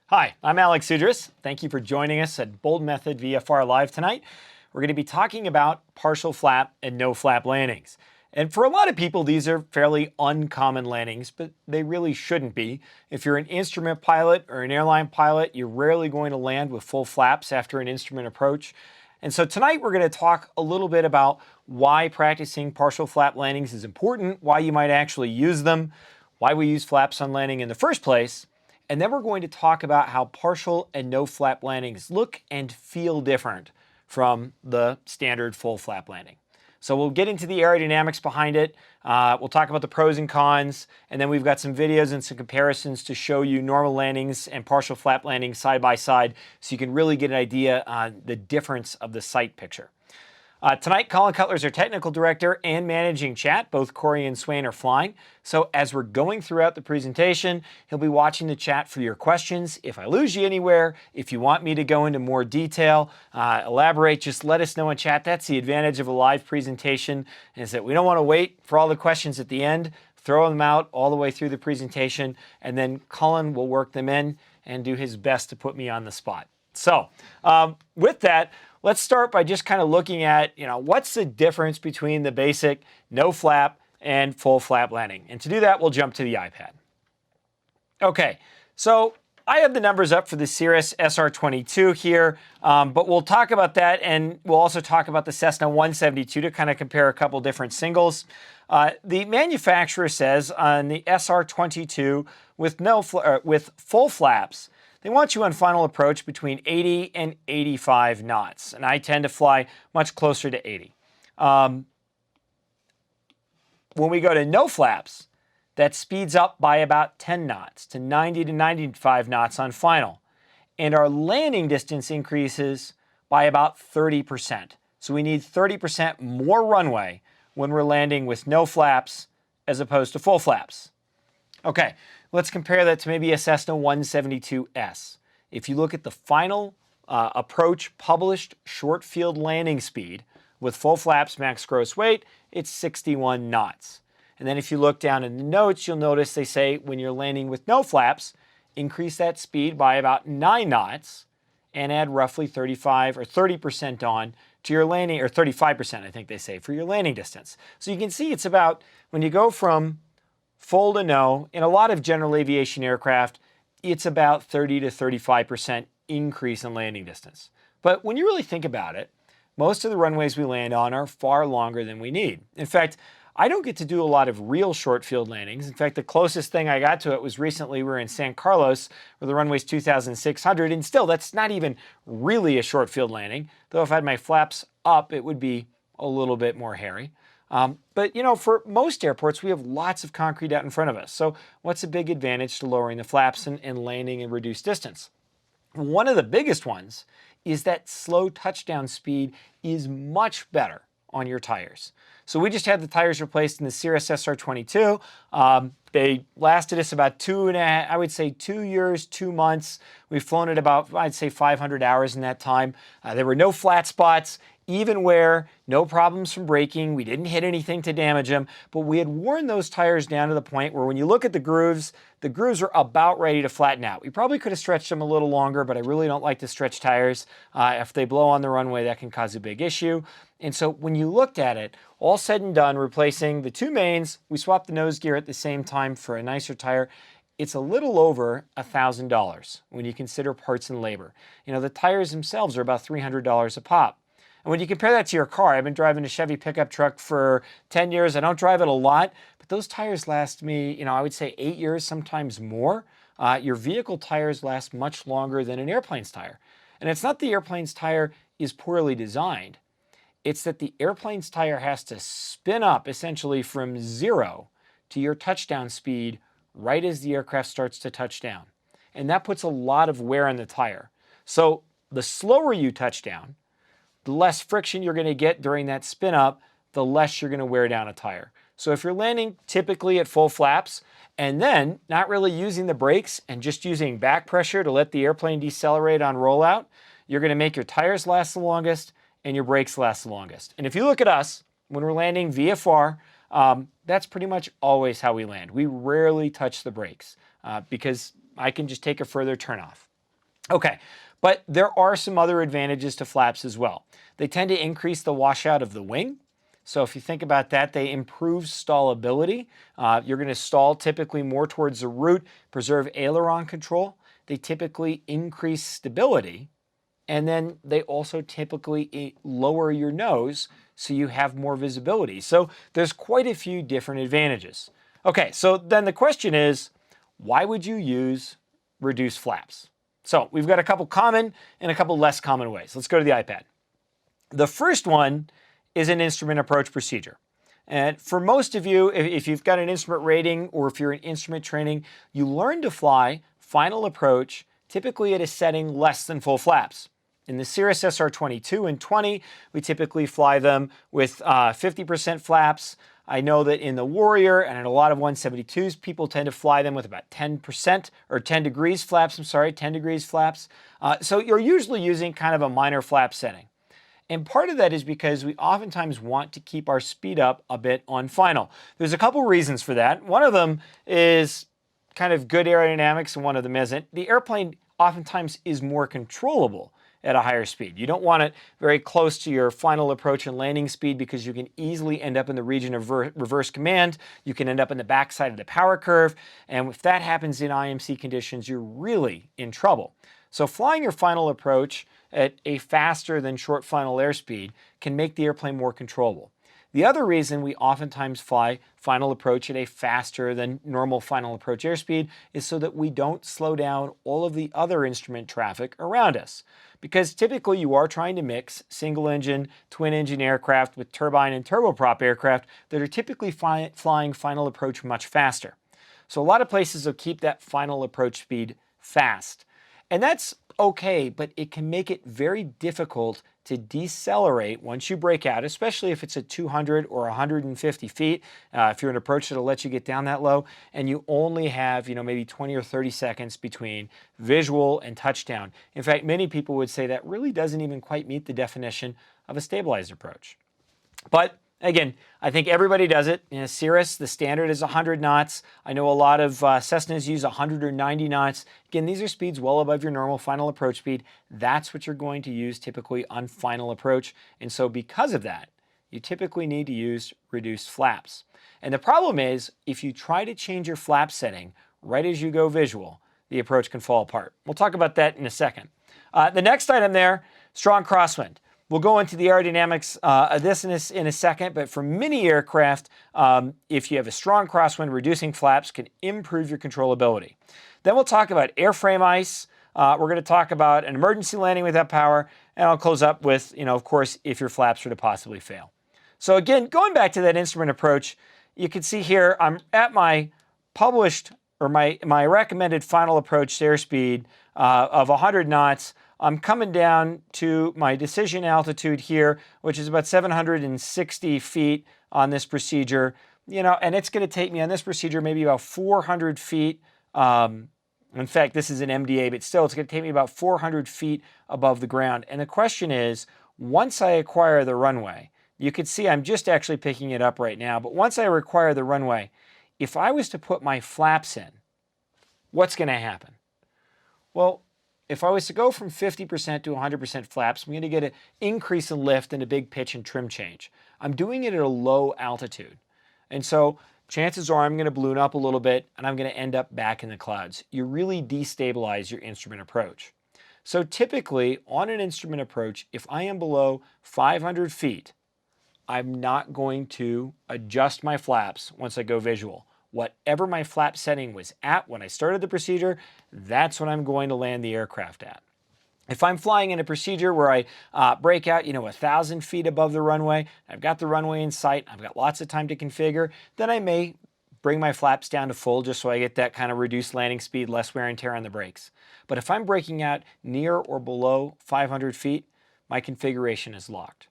Hi, I'm Alex Sudras. Thank you for joining us at Boldmethod VFR Live tonight. We're going to be talking about partial flap and no flap landings. And for a lot of people, these are fairly uncommon landings, but they really shouldn't be. If you're an instrument pilot or an airline pilot, you're rarely going to land with full flaps after an instrument approach. And so tonight we're going to talk a little bit about why practicing partial flap landings is important, why you might actually use them, why we use flaps on landing in the first place, and then we're going to talk about how partial and no flap landings look and feel different from the standard full flap landing. So we'll get into the aerodynamics behind it. We'll talk about the pros and cons, and then we've got some videos and some comparisons to show you normal landings and partial flap landings side by side so you can really get an idea on the difference of the sight picture. Tonight, Colin Cutler's our technical director and managing chat. Both Corey and Swain are flying. So as we're going throughout the presentation, he'll be watching the chat for your questions. If I lose you anywhere, if you want me to go into more detail, elaborate, just let us know in chat. That's the advantage of a live presentation, is that we don't want to wait for all the questions at the end. Throw them out all the way through the presentation, and then Colin will work them in and do his best to put me on the spot. So with that, let's start by just kind of looking at, what's the difference between the basic no flap and full flap landing. And to do that, we'll jump to the iPad. Okay, so I have the numbers up for the Cirrus SR22 here, but we'll talk about that, and we'll also talk about the Cessna 172 to kind of compare a couple different singles. The manufacturer says on the SR22 with full flaps, they want you on final approach between 80 and 85 knots, and I tend to fly much closer to 80. When we go to no flaps, that speeds up by about 10 knots to 90 to 95 knots on final, and our landing distance increases by about 30%. So we need 30% more runway when we're landing with no flaps as opposed to full flaps. Okay. Let's compare that to maybe a Cessna 172S. If you look at the final approach published short field landing speed with full flaps max gross weight, it's 61 knots. And then if you look down in the notes, you'll notice they say when you're landing with no flaps, increase that speed by about 9 knots and add roughly 35 or 30% on to your landing, or 35% I think they say, for your landing distance. So you can see it's about, when you go from full to no, in a lot of general aviation aircraft, it's about 30 to 35% increase in landing distance. But when you really think about it, most of the runways we land on are far longer than we need. In fact, I don't get to do a lot of real short field landings. In fact, the closest thing I got to it was recently. We were in San Carlos, where the runway's 2,600, and still, that's not even really a short field landing. Though if I had my flaps up, it would be a little bit more hairy. But for most airports, we have lots of concrete out in front of us. So what's a big advantage to lowering the flaps and landing in reduced distance? One of the biggest ones is that slow touchdown speed is much better on your tires. So we just had the tires replaced in the Cirrus SR22. They lasted us about 2 years, 2 months. We've flown it about, I'd say, 500 hours in that time. There were no flat spots. Even wear, no problems from braking. We didn't hit anything to damage them, but we had worn those tires down to the point where when you look at the grooves are about ready to flatten out. We probably could have stretched them a little longer, but I really don't like to stretch tires. If they blow on the runway, that can cause a big issue. And so when you looked at it, all said and done, replacing the two mains, we swapped the nose gear at the same time for a nicer tire. It's a little over $1,000 when you consider parts and labor. The tires themselves are about $300 a pop. And when you compare that to your car, I've been driving a Chevy pickup truck for 10 years. I don't drive it a lot, but those tires last me, I would say 8 years, sometimes more. Your vehicle tires last much longer than an airplane's tire. And it's not the airplane's tire is poorly designed. It's that the airplane's tire has to spin up essentially from 0 to your touchdown speed right as the aircraft starts to touch down. And that puts a lot of wear on the tire. So the slower you touch down, the less friction you're going to get during that spin up, the less you're going to wear down a tire. So if you're landing typically at full flaps and then not really using the brakes and just using back pressure to let the airplane decelerate on rollout, you're going to make your tires last the longest and your brakes last the longest. And if you look at us, when we're landing VFR, that's pretty much always how we land. We rarely touch the brakes because I can just take a further turn off. Okay, but there are some other advantages to flaps as well. They tend to increase the washout of the wing. So if you think about that, they improve stallability. You're going to stall typically more towards the root, preserve aileron control. They typically increase stability. And then they also typically lower your nose so you have more visibility. So there's quite a few different advantages. Okay, so then the question is, why would you use reduced flaps? So we've got a couple common and a couple less common ways. Let's go to the iPad. The first one is an instrument approach procedure. And for most of you, if you've got an instrument rating or if you're in instrument training, you learn to fly final approach typically at a setting less than full flaps. In the Cirrus SR22 and 20, we typically fly them with 50% flaps. I know that in the Warrior and in a lot of 172s, people tend to fly them with about 10% or 10 degrees flaps. 10 degrees flaps. So you're usually using kind of a minor flap setting. And part of that is because we oftentimes want to keep our speed up a bit on final. There's a couple reasons for that. One of them is kind of good aerodynamics and one of them isn't. The airplane oftentimes is more controllable at a higher speed. You don't want it very close to your final approach and landing speed because you can easily end up in the region of reverse command. You can end up in the backside of the power curve. And if that happens in IMC conditions, you're really in trouble. So flying your final approach at a faster than short final airspeed can make the airplane more controllable. The other reason we oftentimes fly final approach at a faster than normal final approach airspeed is so that we don't slow down all of the other instrument traffic around us. Because typically you are trying to mix single engine, twin engine aircraft with turbine and turboprop aircraft that are typically flying final approach much faster. So a lot of places will keep that final approach speed fast. And that's okay, but it can make it very difficult to decelerate once you break out, especially if it's at 200 or 150 feet. If you're an approach that'll let you get down that low, and you only have, maybe 20 or 30 seconds between visual and touchdown. In fact, many people would say that really doesn't even quite meet the definition of a stabilized approach. But again, I think everybody does it. In a Cirrus, the standard is 100 knots. I know a lot of Cessnas use 100 or 90 knots. Again, these are speeds well above your normal final approach speed. That's what you're going to use typically on final approach. And so because of that, you typically need to use reduced flaps. And the problem is, if you try to change your flap setting right as you go visual, the approach can fall apart. We'll talk about that in a second. The next item there, strong crosswind. We'll go into the aerodynamics of this in a second, but for many aircraft, if you have a strong crosswind, reducing flaps can improve your controllability. Then we'll talk about airframe ice. We're going to talk about an emergency landing without power, and I'll close up with, of course, if your flaps were to possibly fail. So again, going back to that instrument approach, you can see here I'm at my published or my recommended final approach airspeed of 100 knots. I'm coming down to my decision altitude here, which is about 760 feet on this procedure, and it's going to take me on this procedure maybe about 400 feet. In fact, this is an MDA, but still it's going to take me about 400 feet above the ground. And the question is, once I acquire the runway, you can see I'm just actually picking it up right now, but once I acquire the runway, if I was to put my flaps in, what's going to happen? Well, if I was to go from 50% to 100% flaps, I'm going to get an increase in lift and a big pitch and trim change. I'm doing it at a low altitude. And so chances are I'm going to balloon up a little bit and I'm going to end up back in the clouds. You really destabilize your instrument approach. So typically on an instrument approach, if I am below 500 feet, I'm not going to adjust my flaps once I go visual. Whatever my flap setting was at when I started the procedure, that's what I'm going to land the aircraft at. If I'm flying in a procedure where I break out, 1,000 feet above the runway, I've got the runway in sight, I've got lots of time to configure, then I may bring my flaps down to full just so I get that kind of reduced landing speed, less wear and tear on the brakes. But if I'm breaking out near or below 500 feet, my configuration is locked.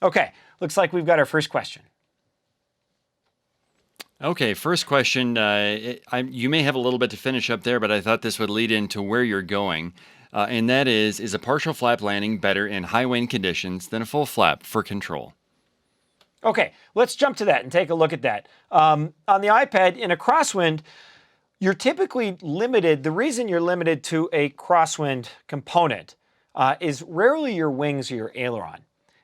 Okay, looks like we've got our first question. Okay, first question. You may have a little bit to finish up there, but I thought this would lead into where you're going. And that is a partial flap landing better in high wind conditions than a full flap for control? Okay, let's jump to that and take a look at that. On the iPad, in a crosswind, You're typically limited, the reason you're limited to a crosswind component is rarely your wings or your aileron.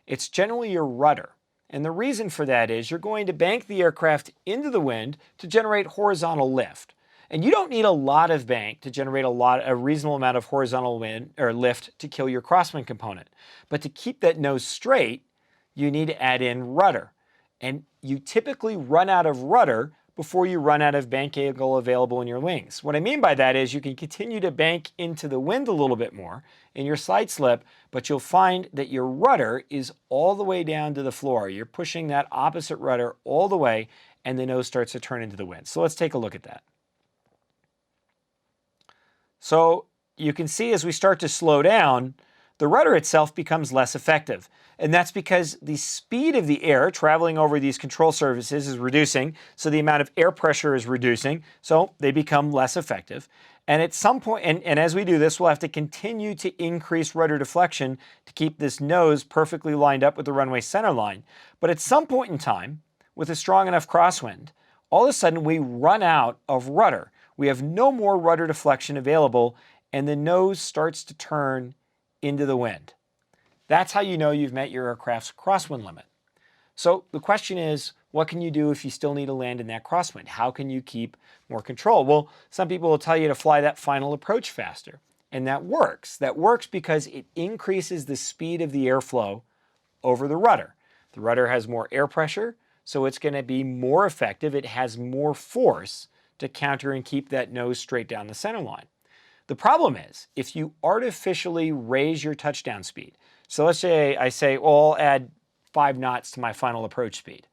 It's generally your rudder. And the reason for that is you're going to bank the aircraft into the wind to generate horizontal lift. And you don't need a lot of bank to generate a reasonable amount of horizontal wind or lift to kill your crosswind component. But to keep that nose straight, you need to add in rudder. And you typically run out of rudder before you run out of bank angle available in your wings. What I mean by that is you can continue to bank into the wind a little bit more in your side slip, but you'll find that your rudder is all the way down to the floor. You're pushing that opposite rudder all the way, and the nose starts to turn into the wind. So let's take a look at that. So you can see as we start to slow down, the rudder itself becomes less effective. And that's because the speed of the air traveling over these control surfaces is reducing, so the amount of air pressure is reducing, so they become less effective. And at some point, and as we do this, we'll have to continue to increase rudder deflection to keep this nose perfectly lined up with the runway center line. But at some point in time, with a strong enough crosswind, all of a sudden we run out of rudder. We have no more rudder deflection available, and the nose starts to turn into the wind. That's how you know you've met your aircraft's crosswind limit. So the question is, what can you do if you still need to land in that crosswind? How can you keep more control? Well, some people will tell you to fly that final approach faster, and that works. That works because it increases the speed of the airflow over the rudder. The rudder has more air pressure, so it's going to be more effective. It has more force to counter and keep that nose straight down the center line. The problem is, if you artificially raise your touchdown speed, so let's say I say, well, I'll add 5 knots to my final approach speed.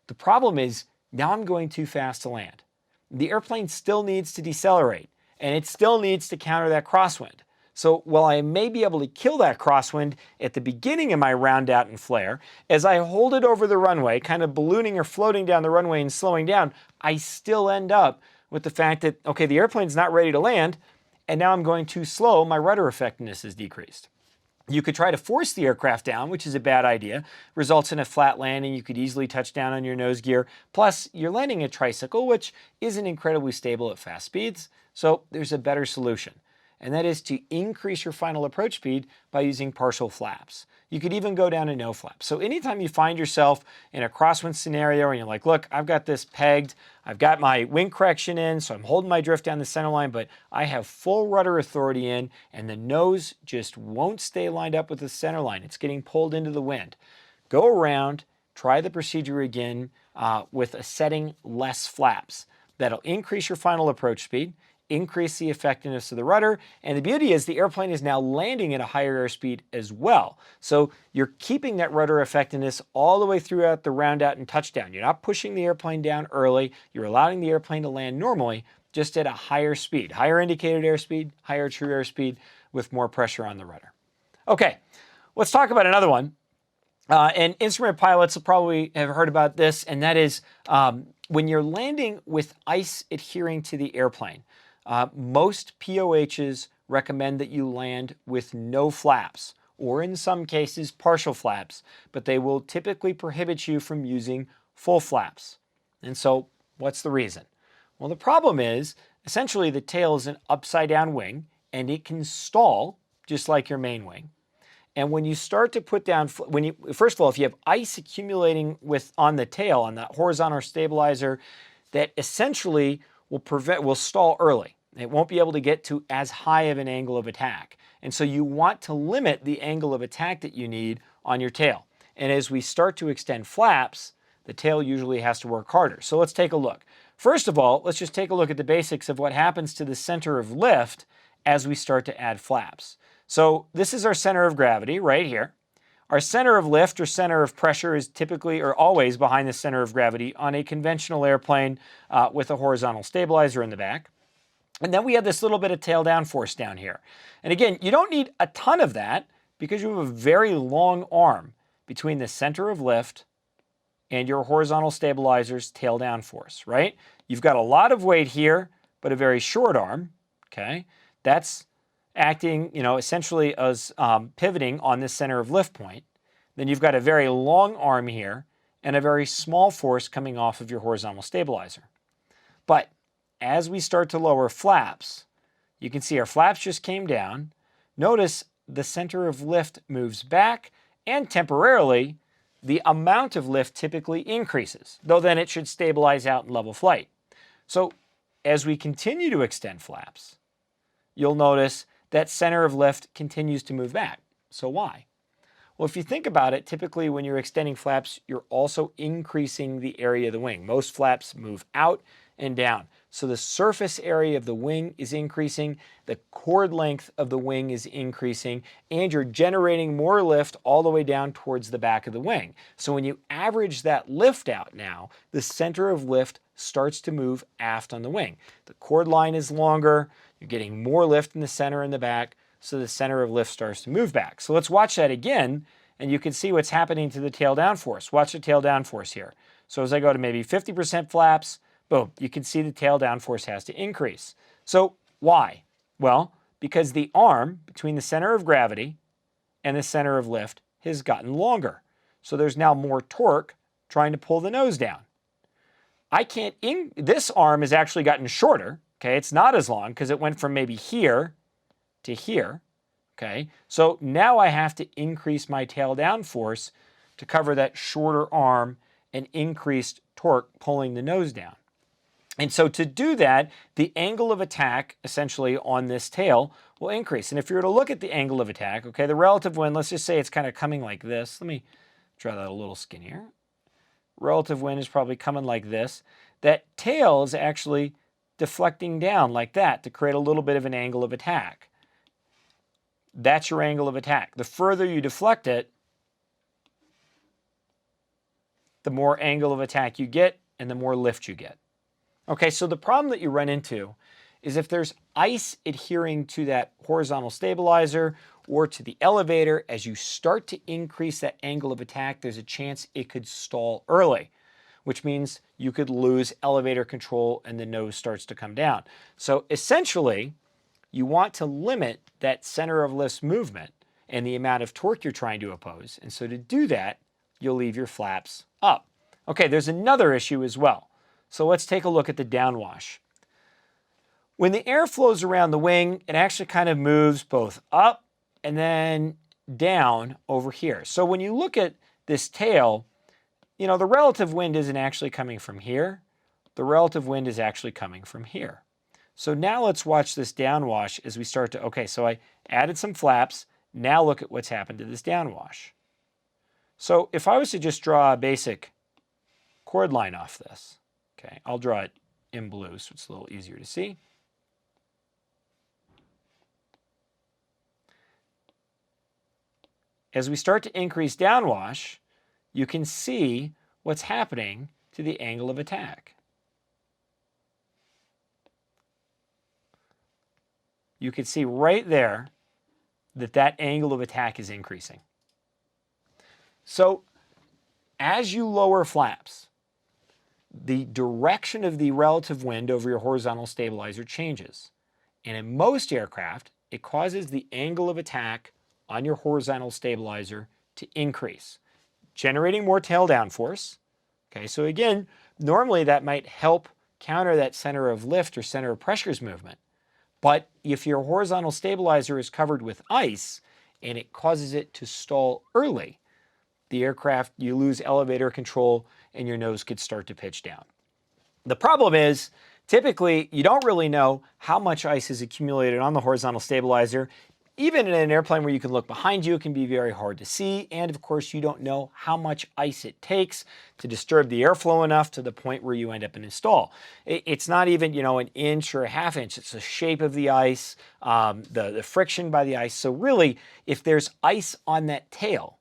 The problem is, now I'm going too fast to land. The airplane still needs to decelerate, and it still needs to counter that crosswind. So while I may be able to kill that crosswind at the beginning of my round out and flare, as I hold it over the runway, kind of ballooning or floating down the runway and slowing down, I still end up with the fact that, okay, the airplane's not ready to land, and now I'm going too slow, my rudder effectiveness is decreased. You could try to force the aircraft down, which is a bad idea. Results in a flat landing. You could easily touch down on your nose gear. Plus, you're landing a tricycle, which isn't incredibly stable at fast speeds. So there's a better solution, and that is to increase your final approach speed by using partial flaps. You could even go down to no flaps. So anytime you find yourself in a crosswind scenario and you're like, look, I've got this pegged, I've got my wing correction in, so I'm holding my drift down the center line, but I have full rudder authority in, and the nose just won't stay lined up with the center line. It's getting pulled into the wind. Go around, try the procedure again with a setting less flaps. That'll increase your final approach speed, increase the effectiveness of the rudder, and the beauty is the airplane is now landing at a higher airspeed as well. So you're keeping that rudder effectiveness all the way throughout the round out and touchdown. You're not pushing the airplane down early. You're allowing the airplane to land normally, just at a higher speed, higher indicated airspeed, higher true airspeed with more pressure on the rudder. Okay, let's talk about another one. And instrument pilots will probably have heard about this, and that is when you're landing with ice adhering to the airplane. Most POHs recommend that you land with no flaps, or in some cases partial flaps, but they will typically prohibit you from using full flaps. And so what's the reason? Well, the problem is essentially the tail is an upside down wing, and it can stall just like your main wing. And when you start to put down, first of all, if you have ice accumulating on the tail, on that horizontal stabilizer, that essentially will stall early. It won't be able to get to as high of an angle of attack. And so you want to limit the angle of attack that you need on your tail. And as we start to extend flaps, the tail usually has to work harder. So let's take a look. First of all, let's just take a look at the basics of what happens to the center of lift as we start to add flaps. So this is our center of gravity right here. Our center of lift or center of pressure is typically or always behind the center of gravity on a conventional airplane with a horizontal stabilizer in the back. And then we have this little bit of tail down force down here. And again, you don't need a ton of that because you have a very long arm between the center of lift and your horizontal stabilizer's tail down force, right? You've got a lot of weight here, but a very short arm, okay? That's acting, essentially as pivoting on this center of lift point. Then you've got a very long arm here and a very small force coming off of your horizontal stabilizer. But as we start to lower flaps, you can see our flaps just came down. Notice the center of lift moves back, and temporarily, the amount of lift typically increases, though then it should stabilize out in level flight. So as we continue to extend flaps, you'll notice that center of lift continues to move back. So why? Well, if you think about it, typically when you're extending flaps, you're also increasing the area of the wing. Most flaps move out and down. So the surface area of the wing is increasing, the chord length of the wing is increasing, and you're generating more lift all the way down towards the back of the wing. So when you average that lift out now, the center of lift starts to move aft on the wing. The chord line is longer, you're getting more lift in the center and the back, so the center of lift starts to move back. So let's watch that again, and you can see what's happening to the tail down force. Watch the tail down force here. So as I go to maybe 50% flaps, boom, you can see the tail down force has to increase. So why? Well, because the arm between the center of gravity and the center of lift has gotten longer. So there's now more torque trying to pull the nose down. This arm has actually gotten shorter, okay? It's not as long because it went from maybe here to here, okay? So now I have to increase my tail down force to cover that shorter arm and increased torque pulling the nose down. And so to do that, the angle of attack essentially on this tail will increase. And if you were to look at the angle of attack, okay, the relative wind, let's just say it's kind of coming like this. Let me draw that a little skinnier. Relative wind is probably coming like this. That tail is actually deflecting down like that to create a little bit of an angle of attack. That's your angle of attack. The further you deflect it, the more angle of attack you get and the more lift you get. Okay, so the problem that you run into is if there's ice adhering to that horizontal stabilizer or to the elevator, as you start to increase that angle of attack, there's a chance it could stall early, which means you could lose elevator control and the nose starts to come down. So essentially, you want to limit that center of lift movement and the amount of torque you're trying to oppose. And so to do that, you'll leave your flaps up. Okay, there's another issue as well. So let's take a look at the downwash. When the air flows around the wing, it actually kind of moves both up and then down over here. So when you look at this tail, you know, the relative wind isn't actually coming from here. The relative wind is actually coming from here. So now let's watch this downwash as we start to, okay, so I added some flaps. Now look at what's happened to this downwash. So if I was to just draw a basic chord line off this, okay, I'll draw it in blue so it's a little easier to see. As we start to increase downwash, you can see what's happening to the angle of attack. You can see right there that that angle of attack is increasing. So as you lower flaps, the direction of the relative wind over your horizontal stabilizer changes. And in most aircraft, it causes the angle of attack on your horizontal stabilizer to increase, generating more tail down force. Okay, so again, normally that might help counter that center of lift or center of pressures movement. But if your horizontal stabilizer is covered with ice and it causes it to stall early, the aircraft, you lose elevator control and your nose could start to pitch down. The problem is, typically, you don't really know how much ice is accumulated on the horizontal stabilizer. Even in an airplane where you can look behind you, it can be very hard to see. And of course, you don't know how much ice it takes to disturb the airflow enough to the point where you end up in a stall. It's not even, you know, an inch or a half inch. It's the shape of the ice, the friction by the ice. So really, if there's ice on that tail,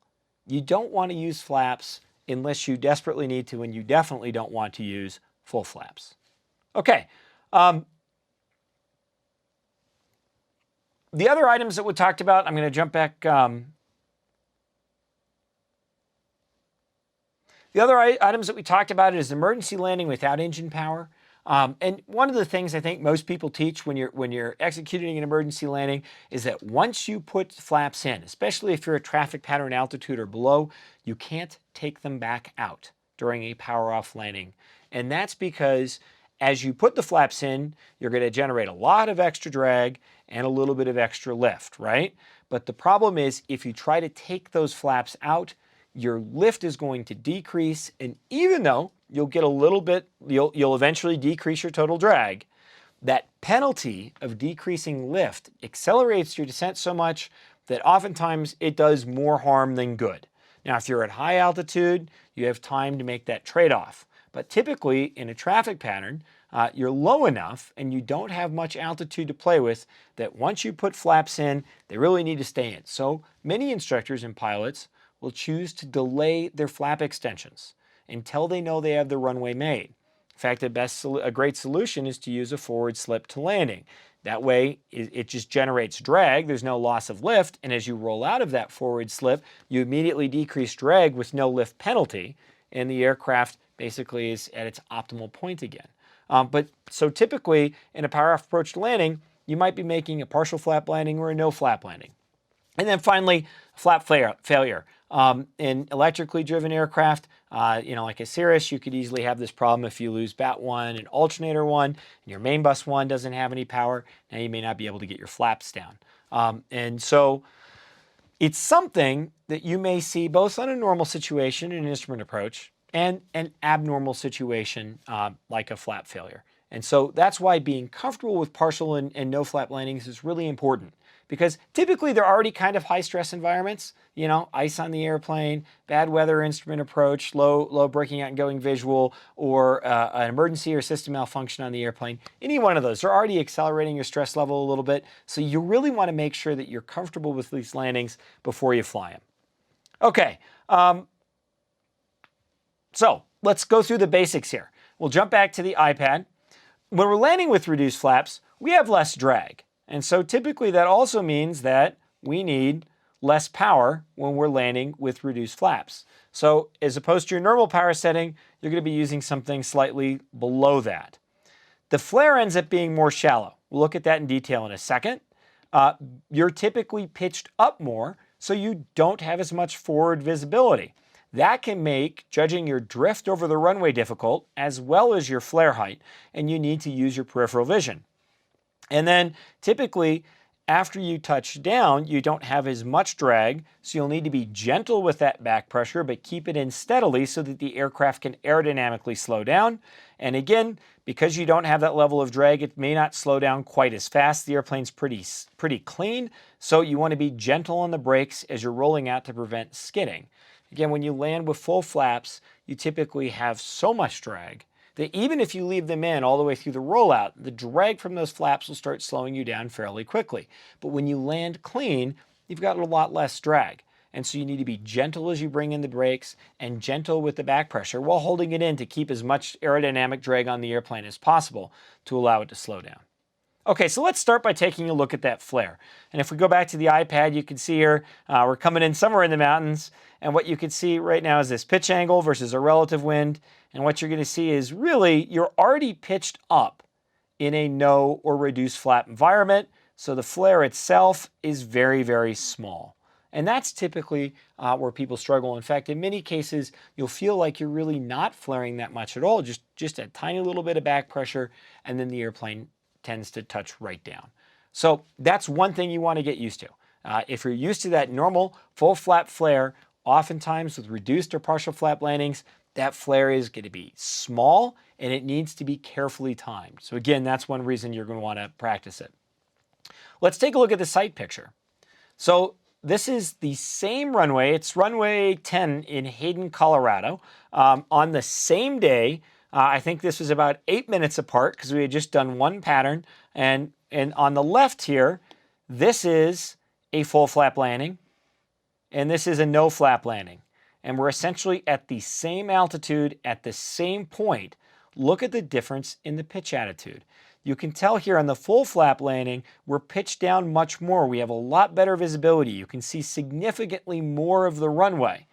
you don't want to use flaps unless you desperately need to, and you definitely don't want to use full flaps. Okay. The other items that we talked about, I'm going to jump back. The other items that we talked about is emergency landing without engine power. And one of the things I think most people teach when you're executing an emergency landing is that once you put flaps in, especially if you're at traffic pattern altitude or below, you can't take them back out during a power off landing. And that's because as you put the flaps in, you're going to generate a lot of extra drag and a little bit of extra lift, right? But the problem is if you try to take those flaps out, your lift is going to decrease, and even though you'll get a little bit, you'll eventually decrease your total drag, that penalty of decreasing lift accelerates your descent so much that oftentimes it does more harm than good. Now, if you're at high altitude, you have time to make that trade-off. But typically, in a traffic pattern, you're low enough and you don't have much altitude to play with that once you put flaps in, they really need to stay in. So many instructors and pilots will choose to delay their flap extensions until they know they have the runway made. In fact, a great solution is to use a forward slip to landing. That way, it just generates drag. There's no loss of lift. And as you roll out of that forward slip, you immediately decrease drag with no lift penalty. And the aircraft basically is at its optimal point again. So typically, in a power-off approach to landing, you might be making a partial flap landing or a no flap landing. And then flap failure. In electrically driven aircraft, like a Cirrus, you could easily have this problem if you lose BAT 1 and alternator 1, and your main bus 1 doesn't have any power. Now you may not be able to get your flaps down. And so it's something that you may see both on a normal situation in an instrument approach and an abnormal situation like a flap failure. And so that's why being comfortable with partial and no flap landings is really important. Because typically they're already kind of high stress environments, ice on the airplane, bad weather instrument approach, low braking out and going visual, or an emergency or system malfunction on the airplane. Any one of those, they're already accelerating your stress level a little bit. So you really want to make sure that you're comfortable with these landings before you fly them. Okay, so let's go through the basics here. We'll jump back to the iPad. When we're landing with reduced flaps, we have less drag. And so typically that also means that we need less power when we're landing with reduced flaps. So as opposed to your normal power setting, you're going to be using something slightly below that. The flare ends up being more shallow. We'll look at that in detail in a second. You're typically pitched up more, so you don't have as much forward visibility. That can make judging your drift over the runway difficult, as well as your flare height, and you need to use your peripheral vision. And then typically after you touch down, you don't have as much drag, so you'll need to be gentle with that back pressure, but keep it in steadily so that the aircraft can aerodynamically slow down. And again, because you don't have that level of drag, it may not slow down quite as fast. The airplane's pretty clean, so you want to be gentle on the brakes as you're rolling out to prevent skidding. Again, when you land with full flaps, you typically have so much drag that even if you leave them in all the way through the rollout, the drag from those flaps will start slowing you down fairly quickly. But when you land clean, you've got a lot less drag. And so you need to be gentle as you bring in the brakes and gentle with the back pressure while holding it in to keep as much aerodynamic drag on the airplane as possible to allow it to slow down. Okay, so let's start by taking a look at that flare. And if we go back to the iPad, you can see here, we're coming in somewhere in the mountains. And what you can see right now is this pitch angle versus a relative wind. And what you're going to see is really you're already pitched up in a no or reduced flap environment. So the flare itself is very, very small. And that's typically where people struggle. In fact, in many cases, you'll feel like you're really not flaring that much at all, just a tiny little bit of back pressure, and then the airplane tends to touch right down. So that's one thing you want to get used to. If you're used to that normal full flap flare, oftentimes with reduced or partial flap landings, that flare is going to be small and it needs to be carefully timed. So again, that's one reason you're going to want to practice it. Let's take a look at the sight picture. So this is the same runway. It's runway 10 in Hayden, Colorado. On the same day, I think this was about 8 minutes apart because we had just done one pattern. And on the left here, this is a full flap landing, and this is a no flap landing. And we're essentially at the same altitude at the same point. Look at the difference in the pitch attitude. You can tell here on the full flap landing, we're pitched down much more. We have a lot better visibility. You can see significantly more of the runway.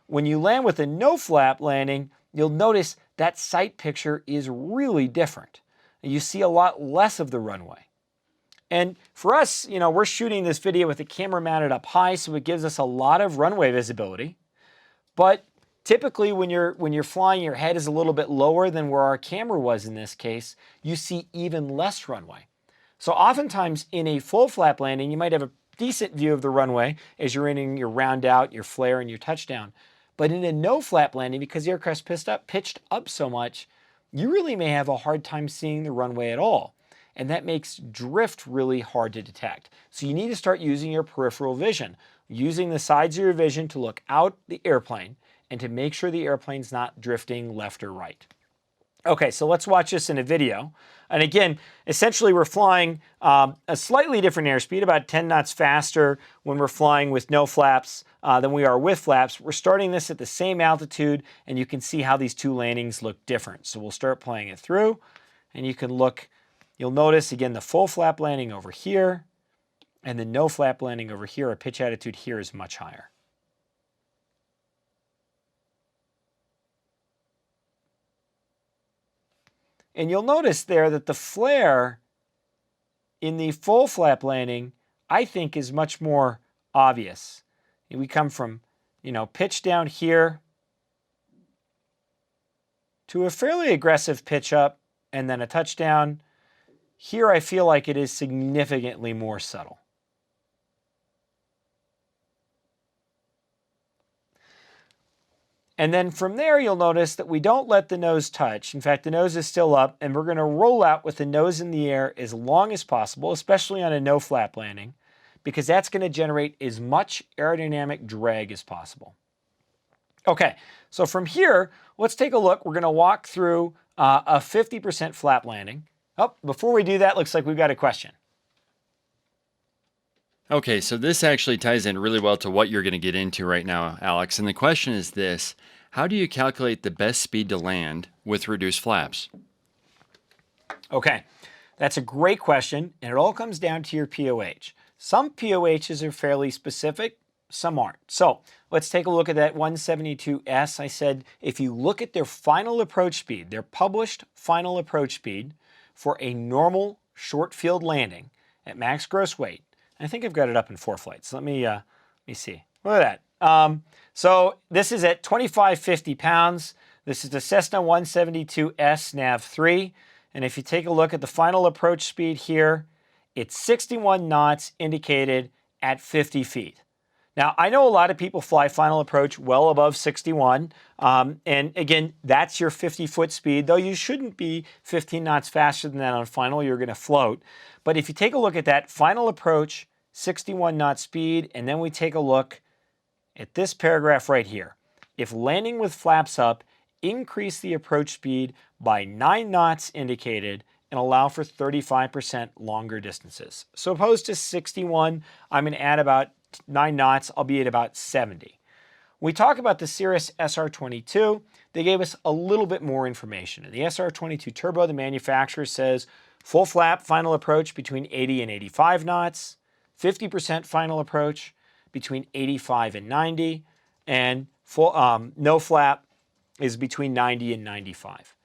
When you land with a no flap landing, you'll notice that sight picture is really different. You see a lot less of the runway. And for us, we're shooting this video with the camera mounted up high, so it gives us a lot of runway visibility. But Typically, when you're flying, your head is a little bit lower than where our camera was in this case. You see even less runway. So oftentimes in a full flap landing, you might have a decent view of the runway as you're in your round out, your flare, and your touchdown. But in a no flap landing, because the aircraft's pitched up so much, you really may have a hard time seeing the runway at all. And that makes drift really hard to detect. So you need to start using your peripheral vision, using the sides of your vision to look out the airplane and to make sure the airplane's not drifting left or right. Okay, so let's watch this in a video. And again, essentially we're flying a slightly different airspeed, about 10 knots faster when we're flying with no flaps than we are with flaps. We're starting this at the same altitude, and you can see how these two landings look different. So we'll start playing it through, and you can look, you'll notice again the full flap landing over here, and the no flap landing over here. Our pitch attitude here is much higher. And you'll notice there that the flare in the full flap landing, I think, is much more obvious. And we come from, pitch down here to a fairly aggressive pitch up and then a touchdown. Here I feel like it is significantly more subtle. And then from there, you'll notice that we don't let the nose touch. In fact, the nose is still up, and we're going to roll out with the nose in the air as long as possible, especially on a no flap landing, because that's going to generate as much aerodynamic drag as possible. Okay, so from here, let's take a look. We're going to walk through a 50% flap landing. Oh, before we do that, looks like we've got a question. Okay, so this actually ties in really well to what you're going to get into right now, Alex. And the question is this: how do you calculate the best speed to land with reduced flaps? Okay, that's a great question, and it all comes down to your POH. Some POHs are fairly specific, some aren't. So let's take a look at that 172S. I said if you look at their final approach speed, their published final approach speed for a normal short field landing at max gross weight, I think I've got it up in 4 flights. Let me see. Look at that. So this is at 2,550 pounds. This is the Cessna 172S Nav 3. And if you take a look at the final approach speed here, it's 61 knots indicated at 50 feet. Now, I know a lot of people fly final approach well above 61. And again, that's your 50-foot speed, though you shouldn't be 15 knots faster than that on final. You're going to float. But if you take a look at that final approach, 61 knot speed, and then we take a look at this paragraph right here. If landing with flaps up, increase the approach speed by 9 knots indicated and allow for 35% longer distances. So opposed to 61, I'm going to add about 9 knots. I'll be at about 70. When we talk about the Cirrus SR22, they gave us a little bit more information. In the SR22 Turbo, the manufacturer says full flap final approach between 80 and 85 knots, 50% final approach between 85 and 90, and full, no flap is between 90 and 95.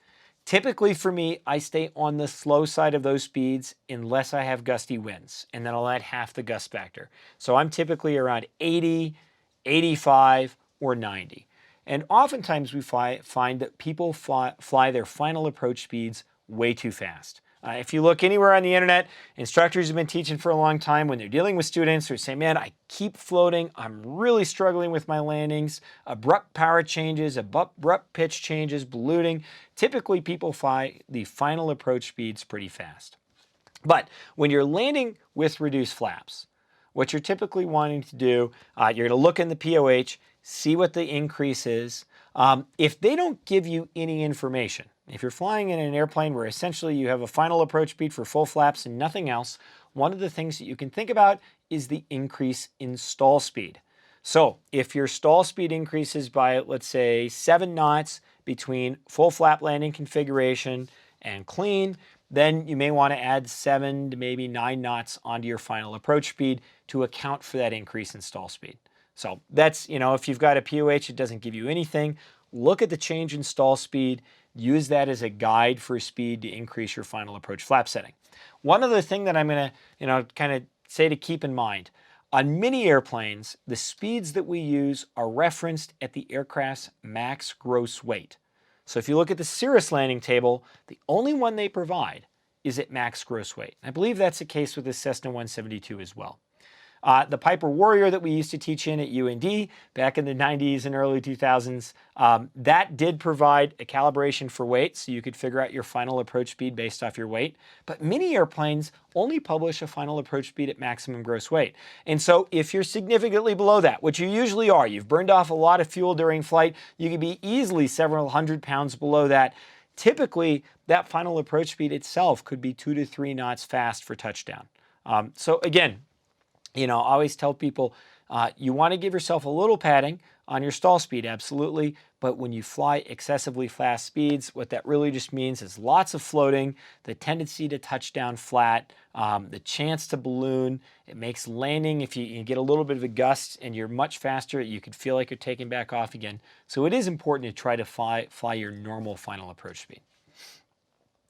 Typically for me, I stay on the slow side of those speeds unless I have gusty winds, and then I'll add half the gust factor. So I'm typically around 80, 85, or 90. And oftentimes we find that people fly their final approach speeds way too fast. If you look anywhere on the internet, instructors have been teaching for a long time when they're dealing with students who say, man, I keep floating, I'm really struggling with my landings, abrupt power changes, abrupt pitch changes, ballooning. Typically people fly the final approach speeds pretty fast. But when you're landing with reduced flaps, what you're typically wanting to do, you're going to look in the POH, see what the increase is. If they don't give you any information, if you're flying in an airplane where essentially you have a final approach speed for full flaps and nothing else, one of the things that you can think about is the increase in stall speed. So if your stall speed increases by, let's say, 7 knots between full flap landing configuration and clean, then you may want to add 7 to maybe 9 knots onto your final approach speed to account for that increase in stall speed. So that's, if you've got a POH, it doesn't give you anything. Look at the change in stall speed. Use that as a guide for speed to increase your final approach flap setting. One other thing that I'm going to, kind of say to keep in mind, On many airplanes, the speeds that we use are referenced at the aircraft's max gross weight. So if you look at the Cirrus landing table, the only one they provide is at max gross weight. I believe that's the case with the Cessna 172 as well. The Piper Warrior that we used to teach in at UND back in the 90s and early 2000s, that did provide a calibration for weight, so you could figure out your final approach speed based off your weight. But many airplanes only publish a final approach speed at maximum gross weight. And so if you're significantly below that, which you usually are, you've burned off a lot of fuel during flight, you could be easily several hundred pounds below that. Typically, that final approach speed itself could be 2 to 3 knots fast for touchdown. So again, I always tell people you want to give yourself a little padding on your stall speed, absolutely. But when you fly excessively fast speeds, what that really just means is lots of floating, the tendency to touch down flat, the chance to balloon. It makes landing, if you get a little bit of a gust and you're much faster, you could feel like you're taking back off again. So it is important to try to fly your normal final approach speed.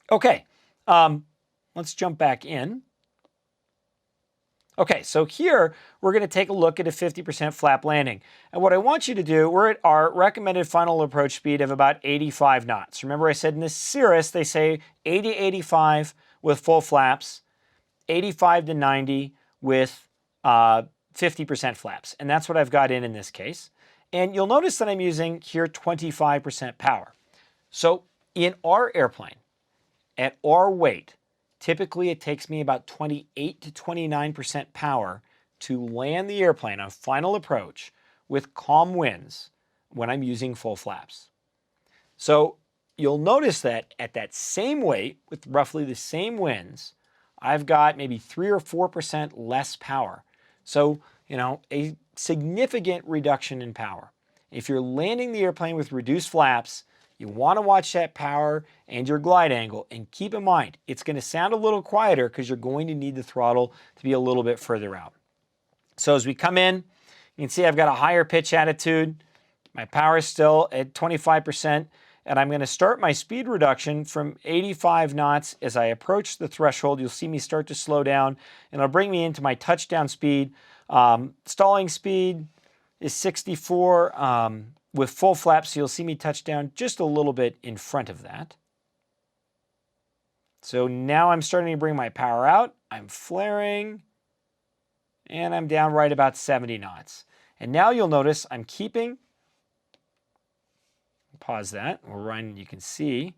Okay, let's jump back in. Okay, so here we're going to take a look at a 50% flap landing. And what I want you to do, we're at our recommended final approach speed of about 85 knots. Remember I said in the Cirrus they say 80 to 85 with full flaps, 85 to 90 with 50% flaps. And that's what I've got in this case. And you'll notice that I'm using here 25% power. So in our airplane, at our weight, typically it takes me about 28 to 29% power to land the airplane on final approach with calm winds when I'm using full flaps. So you'll notice that at that same weight, with roughly the same winds, I've got maybe 3 or 4% less power. So, a significant reduction in power. If you're landing the airplane with reduced flaps, you want to watch that power and your glide angle, and keep in mind, it's going to sound a little quieter because you're going to need the throttle to be a little bit further out. So as we come in, you can see I've got a higher pitch attitude. My power is still at 25%, and I'm going to start my speed reduction from 85 knots. As I approach the threshold, you'll see me start to slow down, and it'll bring me into my touchdown speed. Stalling speed is 64. With full flaps, you'll see me touch down just a little bit in front of that. So now I'm starting to bring my power out. I'm flaring, and I'm down right about 70 knots. And now you'll notice I'm keeping, pause that, we'll run, you can see.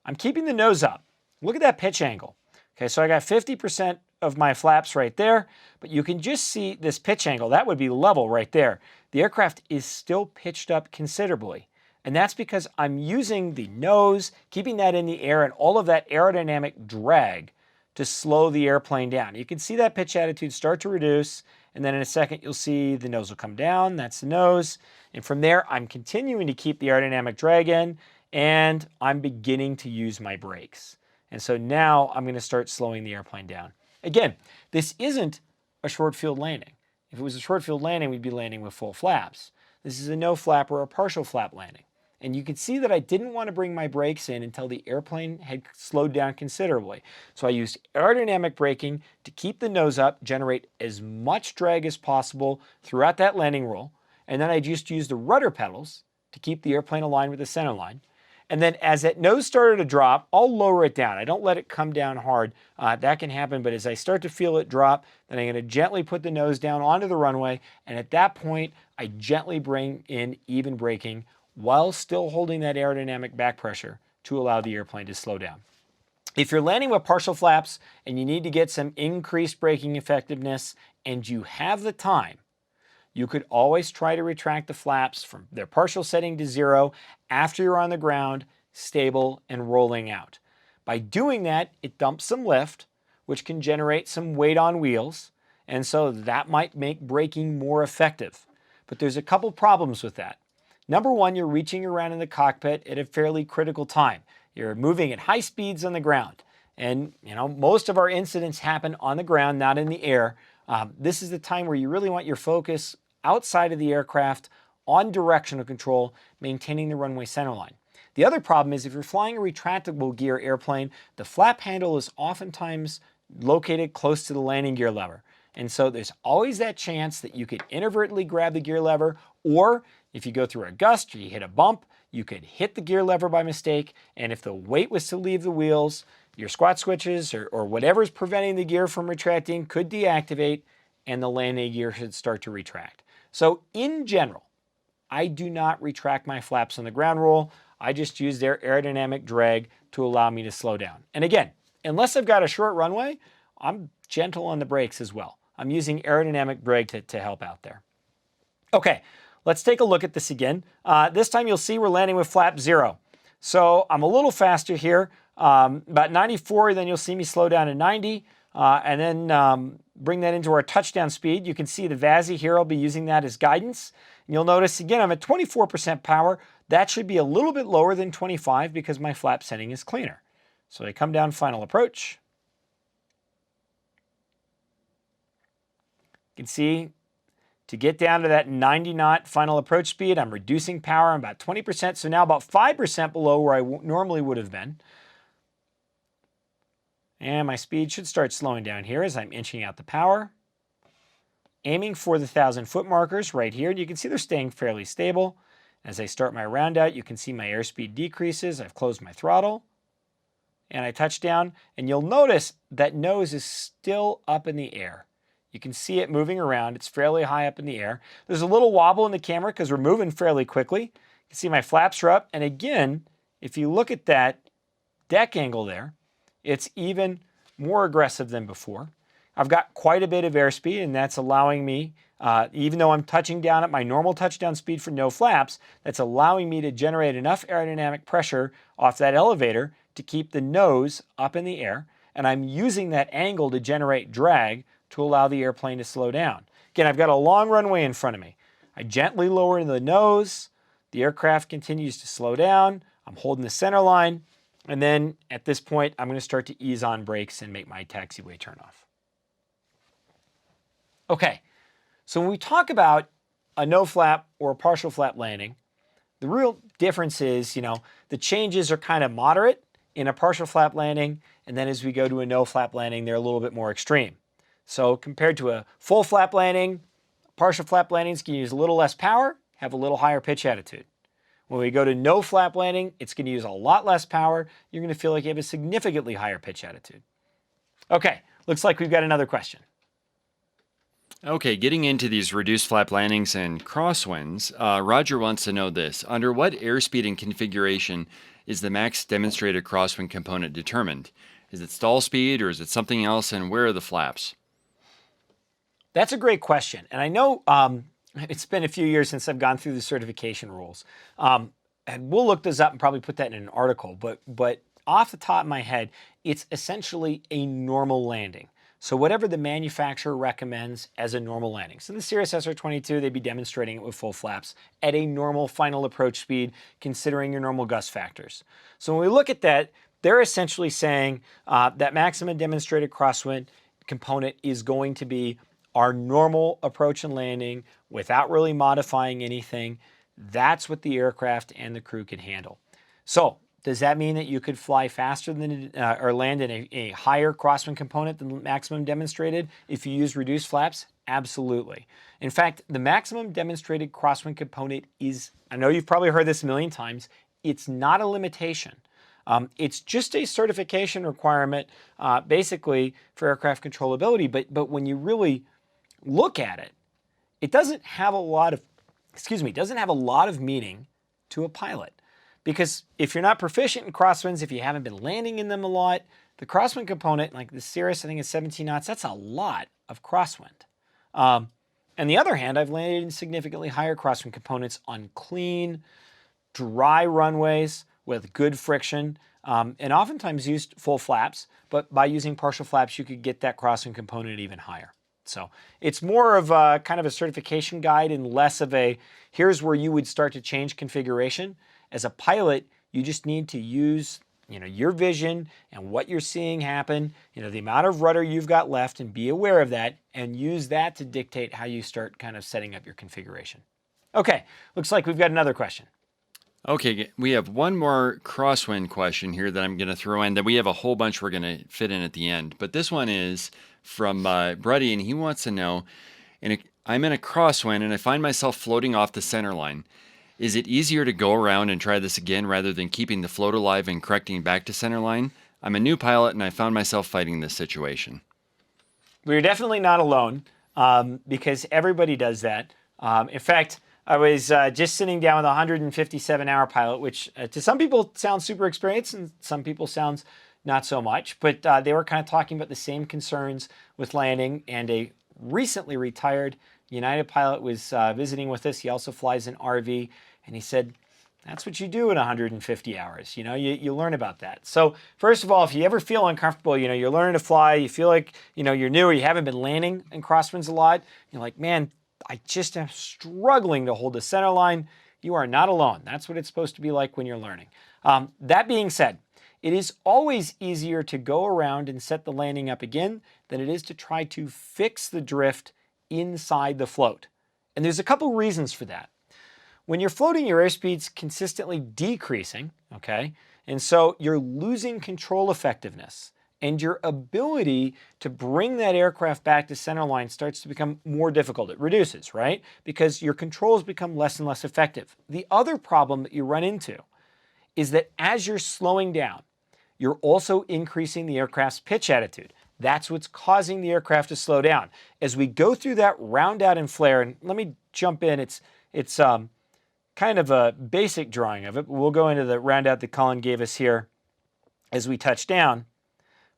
I'm keeping the nose up. Look at that pitch angle. Okay, so I got 50% of my flaps right there, but you can just see this pitch angle. That would be level right there. The aircraft is still pitched up considerably, and that's because I'm using the nose, keeping that in the air, and all of that aerodynamic drag to slow the airplane down. You can see that pitch attitude start to reduce, and then in a second you'll see the nose will come down. That's the nose, and from there I'm continuing to keep the aerodynamic drag in, and I'm beginning to use my brakes. And so now I'm going to start slowing the airplane down. Again, this isn't a short field landing. If it was a short field landing, we'd be landing with full flaps. This is a no flap or a partial flap landing. And you can see that I didn't want to bring my brakes in until the airplane had slowed down considerably. So I used aerodynamic braking to keep the nose up, generate as much drag as possible throughout that landing roll. And then I just used the rudder pedals to keep the airplane aligned with the center line. And then as that nose started to drop, I'll lower it down. I don't let it come down hard. That can happen, but as I start to feel it drop, then I'm going to gently put the nose down onto the runway. And at that point, I gently bring in even braking while still holding that aerodynamic back pressure to allow the airplane to slow down. If you're landing with partial flaps and you need to get some increased braking effectiveness and you have the time, you could always try to retract the flaps from their partial setting to 0 after you're on the ground, stable, and rolling out. By doing that, it dumps some lift, which can generate some weight on wheels, and so that might make braking more effective. But there's a couple problems with that. Number one, you're reaching around in the cockpit at a fairly critical time. You're moving at high speeds on the ground. And most of our incidents happen on the ground, not in the air. This is the time where you really want your focus outside of the aircraft on directional control, maintaining the runway centerline. The other problem is if you're flying a retractable gear airplane, the flap handle is oftentimes located close to the landing gear lever. And so there's always that chance that you could inadvertently grab the gear lever, or if you go through a gust or you hit a bump, you could hit the gear lever by mistake, and if the weight was to leave the wheels, your squat switches or whatever's preventing the gear from retracting could deactivate, and the landing gear should start to retract. So in general, I do not retract my flaps on the ground roll. I just use their aerodynamic drag to allow me to slow down. And again, unless I've got a short runway, I'm gentle on the brakes as well. I'm using aerodynamic drag to help out there. Okay, let's take a look at this again. This time you'll see we're landing with flap 0. So I'm a little faster here, about 94, then you'll see me slow down to 90, and then bring that into our touchdown speed. You can see the VASI here, I'll be using that as guidance. And you'll notice again, I'm at 24% power. That should be a little bit lower than 25 because my flap setting is cleaner. So I come down final approach. You can see to get down to that 90 knot final approach speed, I'm reducing power. I'm about 20%, so now about 5% below where I normally would have been. And my speed should start slowing down here as I'm inching out the power. Aiming for the 1,000-foot markers right here. And you can see they're staying fairly stable. As I start my round out, you can see my airspeed decreases. I've closed my throttle. And I touch down. And you'll notice that nose is still up in the air. You can see it moving around. It's fairly high up in the air. There's a little wobble in the camera because we're moving fairly quickly. You can see my flaps are up. And again, if you look at that deck angle there, it's even more aggressive than before. I've got quite a bit of airspeed, and that's allowing me, even though I'm touching down at my normal touchdown speed for no flaps, that's allowing me to generate enough aerodynamic pressure off that elevator to keep the nose up in the air. And I'm using that angle to generate drag to allow the airplane to slow down. Again, I've got a long runway in front of me. I gently lower the nose. The aircraft continues to slow down. I'm holding the center line. And then at this point, I'm going to start to ease on brakes and make my taxiway turn off. Okay, so when we talk about a no flap or a partial flap landing, the real difference is, the changes are kind of moderate in a partial flap landing, and then as we go to a no flap landing, they're a little bit more extreme. So compared to a full flap landing, partial flap landings can use a little less power, have a little higher pitch attitude. When we go to no flap landing, it's going to use a lot less power. You're going to feel like you have a significantly higher pitch attitude. Okay, looks like we've got another question. Okay, getting into these reduced flap landings and crosswinds, Roger wants to know this. Under what airspeed and configuration is the max demonstrated crosswind component determined? Is it stall speed or is it something else, and where are the flaps? That's a great question. And I know it's been a few years since I've gone through the certification rules. And we'll look those up and probably put that in an article. But off the top of my head, it's essentially a normal landing. So whatever the manufacturer recommends as a normal landing. So the Cirrus SR22, they'd be demonstrating it with full flaps at a normal final approach speed, considering your normal gust factors. So when we look at that, they're essentially saying that maximum demonstrated crosswind component is going to be our normal approach and landing without really modifying anything. That's what the aircraft and the crew can handle. So does that mean that you could fly faster than or land in a higher crosswind component than maximum demonstrated if you use reduced flaps? Absolutely. In fact, the maximum demonstrated crosswind component is, I know you've probably heard this a million times, it's not a limitation. It's just a certification requirement, basically for aircraft controllability. But when you really look at it, it doesn't have a lot of meaning to a pilot. Because if you're not proficient in crosswinds, if you haven't been landing in them a lot, the crosswind component, like the Cirrus, I think is 17 knots, that's a lot of crosswind. On the other hand, I've landed in significantly higher crosswind components on clean, dry runways with good friction, and oftentimes used full flaps, but by using partial flaps, you could get that crosswind component even higher. So it's more of a kind of a certification guide and less of a, here's where you would start to change configuration. As a pilot, you just need to use your vision and what you're seeing happen, the amount of rudder you've got left, and be aware of that and use that to dictate how you start kind of setting up your configuration. Okay, looks like we've got another question. Okay, we have one more crosswind question here that I'm going to throw in. Then we have a whole bunch we're going to fit in at the end. But this one is from Bruddy, and he wants to know, I'm in a crosswind and I find myself floating off the center line. Is it easier to go around and try this again rather than keeping the float alive and correcting back to center line? I'm a new pilot and I found myself fighting this situation. We're definitely not alone because everybody does that. In fact, I was just sitting down with a 157-hour pilot, which to some people sounds super experienced and some people sounds not so much. But they were kind of talking about the same concerns with landing. And a recently retired United pilot was visiting with us. He also flies an RV. And he said, that's what you do in 150 hours. You know, you learn about that. So first of all, if you ever feel uncomfortable, you know, you're learning to fly, you feel like, you know, you're new or you haven't been landing in crosswinds a lot, you're like, man, I just am struggling to hold the center line. You are not alone. That's what it's supposed to be like when you're learning. That being said, it is always easier to go around and set the landing up again than it is to try to fix the drift inside the float. And there's a couple reasons for that. When you're floating, your airspeed's consistently decreasing, okay? And so you're losing control effectiveness. And your ability to bring that aircraft back to center line starts to become more difficult. It reduces, right? Because your controls become less and less effective. The other problem that you run into is that as you're slowing down, you're also increasing the aircraft's pitch attitude. That's what's causing the aircraft to slow down. As we go through that round out and flare, and let me jump in, it's kind of a basic drawing of it, but we'll go into the round out that Colin gave us here as we touch down.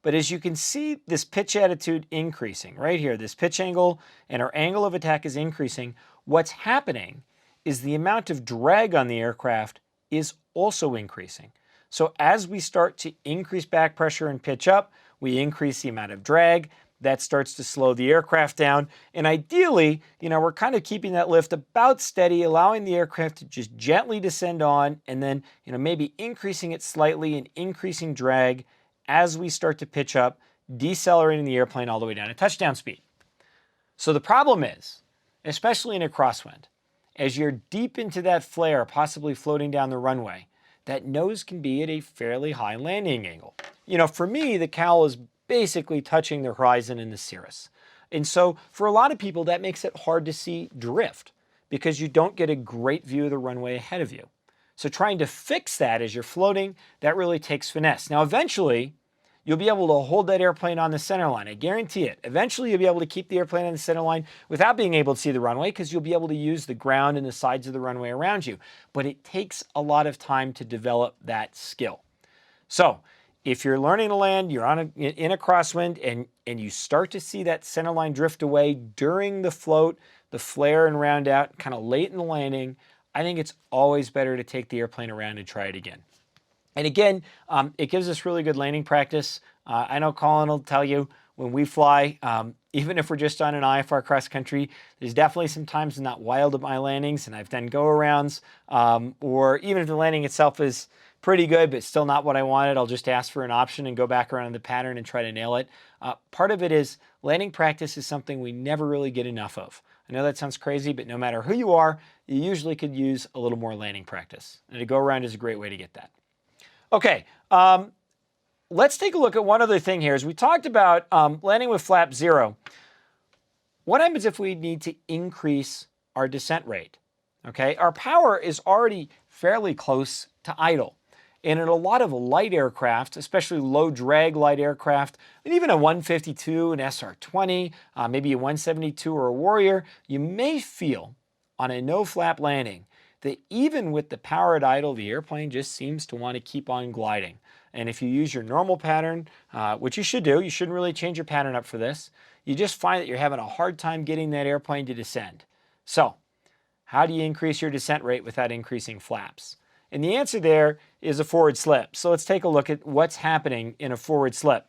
But as you can see, this pitch attitude increasing right here, this pitch angle and our angle of attack is increasing. What's happening is the amount of drag on the aircraft is also increasing. So as we start to increase back pressure and pitch up, we increase the amount of drag. That starts to slow the aircraft down. And ideally, you know, we're kind of keeping that lift about steady, allowing the aircraft to just gently descend on, and then, you know, maybe increasing it slightly and increasing drag as we start to pitch up, decelerating the airplane all the way down to touchdown speed. So the problem is, especially in a crosswind, as you're deep into that flare, possibly floating down the runway, that nose can be at a fairly high landing angle. You know, for me, the cowl is basically touching the horizon in the cirrus. And so for a lot of people, that makes it hard to see drift because you don't get a great view of the runway ahead of you. So trying to fix that as you're floating, that really takes finesse. Now, eventually, you'll be able to hold that airplane on the center line. I guarantee it. Eventually, you'll be able to keep the airplane on the center line without being able to see the runway because you'll be able to use the ground and the sides of the runway around you. But it takes a lot of time to develop that skill. So if you're learning to land, you're in a crosswind, and you start to see that center line drift away during the float, the flare and round out, kind of late in the landing, I think it's always better to take the airplane around and try it again. And again, it gives us really good landing practice. I know Colin will tell you when we fly, even if we're just on an IFR cross country, there's definitely some times I'm not wild at my landings, and I've done go-arounds, or even if the landing itself is pretty good, but still not what I wanted, I'll just ask for an option and go back around the pattern and try to nail it. Part of it is landing practice is something we never really get enough of. I know that sounds crazy, but no matter who you are, you usually could use a little more landing practice. And a go-around is a great way to get that. Okay, let's take a look at one other thing here. As we talked about landing with flap 0, what happens if we need to increase our descent rate? Okay, our power is already fairly close to idle. And in a lot of light aircraft, especially low drag light aircraft, and even a 152, an SR-20, maybe a 172 or a Warrior, you may feel on a no flap landing that even with the power at idle, the airplane just seems to want to keep on gliding. And if you use your normal pattern, which you should do, you shouldn't really change your pattern up for this, you just find that you're having a hard time getting that airplane to descend. So how do you increase your descent rate without increasing flaps? And the answer there is a forward slip. So let's take a look at what's happening in a forward slip.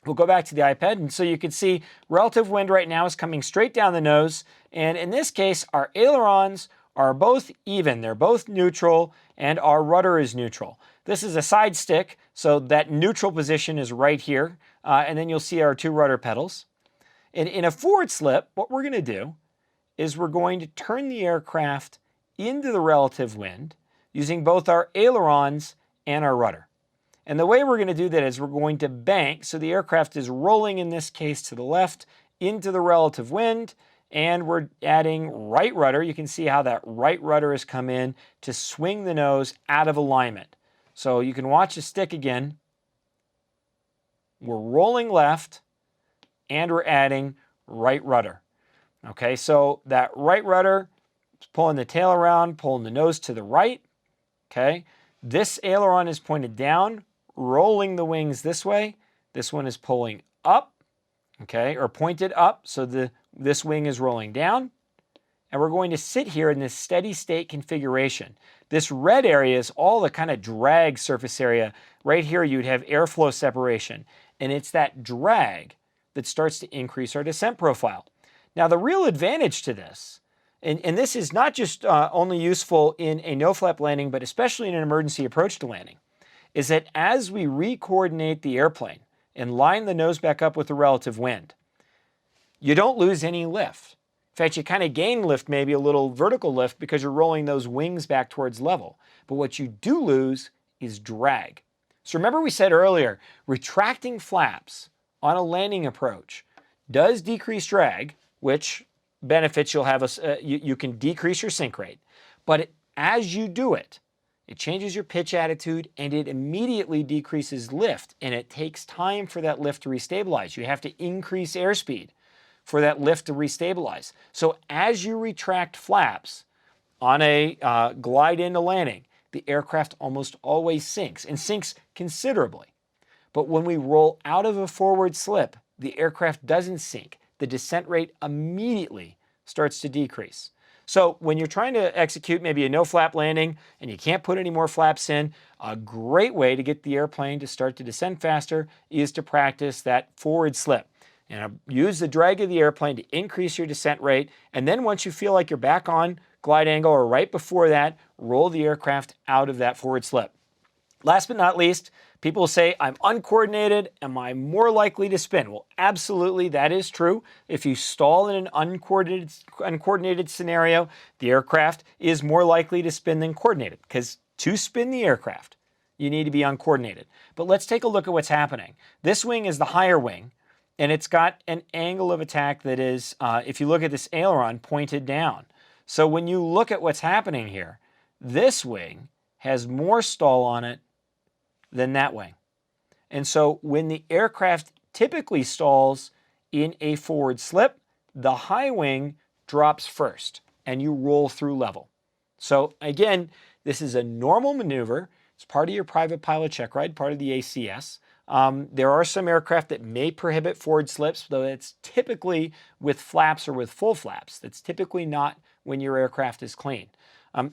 We'll go back to the iPad, and so you can see relative wind right now is coming straight down the nose. And in this case, our ailerons are both even. They're both neutral, and our rudder is neutral. This is a side stick, so that neutral position is right here. And then you'll see our two rudder pedals. And in a forward slip, what we're going to do is we're going to turn the aircraft into the relative wind using both our ailerons and our rudder. And the way we're going to do that is we're going to bank, so the aircraft is rolling in this case to the left into the relative wind, and we're adding right rudder. You can see how that right rudder has come in to swing the nose out of alignment. So you can watch the stick again. We're rolling left, and we're adding right rudder. Okay, so that right rudder is pulling the tail around, pulling the nose to the right. Okay, this aileron is pointed down, rolling the wings this way. This one is pulling up, okay, or pointed up, so this wing is rolling down. And we're going to sit here in this steady state configuration. This red area is all the kind of drag surface area. Right here you'd have airflow separation. And it's that drag that starts to increase our descent profile. Now the real advantage to this, and this is not just only useful in a no-flap landing, but especially in an emergency approach to landing, is that as we re-coordinate the airplane and line the nose back up with the relative wind, you don't lose any lift. In fact, you kind of gain lift, maybe a little vertical lift, because you're rolling those wings back towards level. But what you do lose is drag. So remember we said earlier, retracting flaps on a landing approach does decrease drag, which benefits you'll have you can decrease your sink rate. But as you do it, it changes your pitch attitude and it immediately decreases lift, and it takes time for that lift to restabilize. You have to increase airspeed for that lift to restabilize. So as you retract flaps on a glide into landing, the aircraft almost always sinks, and sinks considerably. But when we roll out of a forward slip, the aircraft doesn't sink. The descent rate immediately starts to decrease. So when you're trying to execute maybe a no-flap landing and you can't put any more flaps in, a great way to get the airplane to start to descend faster is to practice that forward slip. And use the drag of the airplane to increase your descent rate. And then once you feel like you're back on glide angle or right before that, roll the aircraft out of that forward slip. Last but not least, people say, I'm uncoordinated. Am I more likely to spin? Well, absolutely, that is true. If you stall in an uncoordinated scenario, the aircraft is more likely to spin than coordinated, because to spin the aircraft, you need to be uncoordinated. But let's take a look at what's happening. This wing is the higher wing, and it's got an angle of attack that is, if you look at this aileron, pointed down. So when you look at what's happening here, this wing has more stall on it than that wing. And so when the aircraft typically stalls in a forward slip, the high wing drops first and you roll through level. So again, this is a normal maneuver. It's part of your private pilot check ride, part of the ACS. There are some aircraft that may prohibit forward slips, though it's typically with flaps or with full flaps. That's typically not when your aircraft is clean.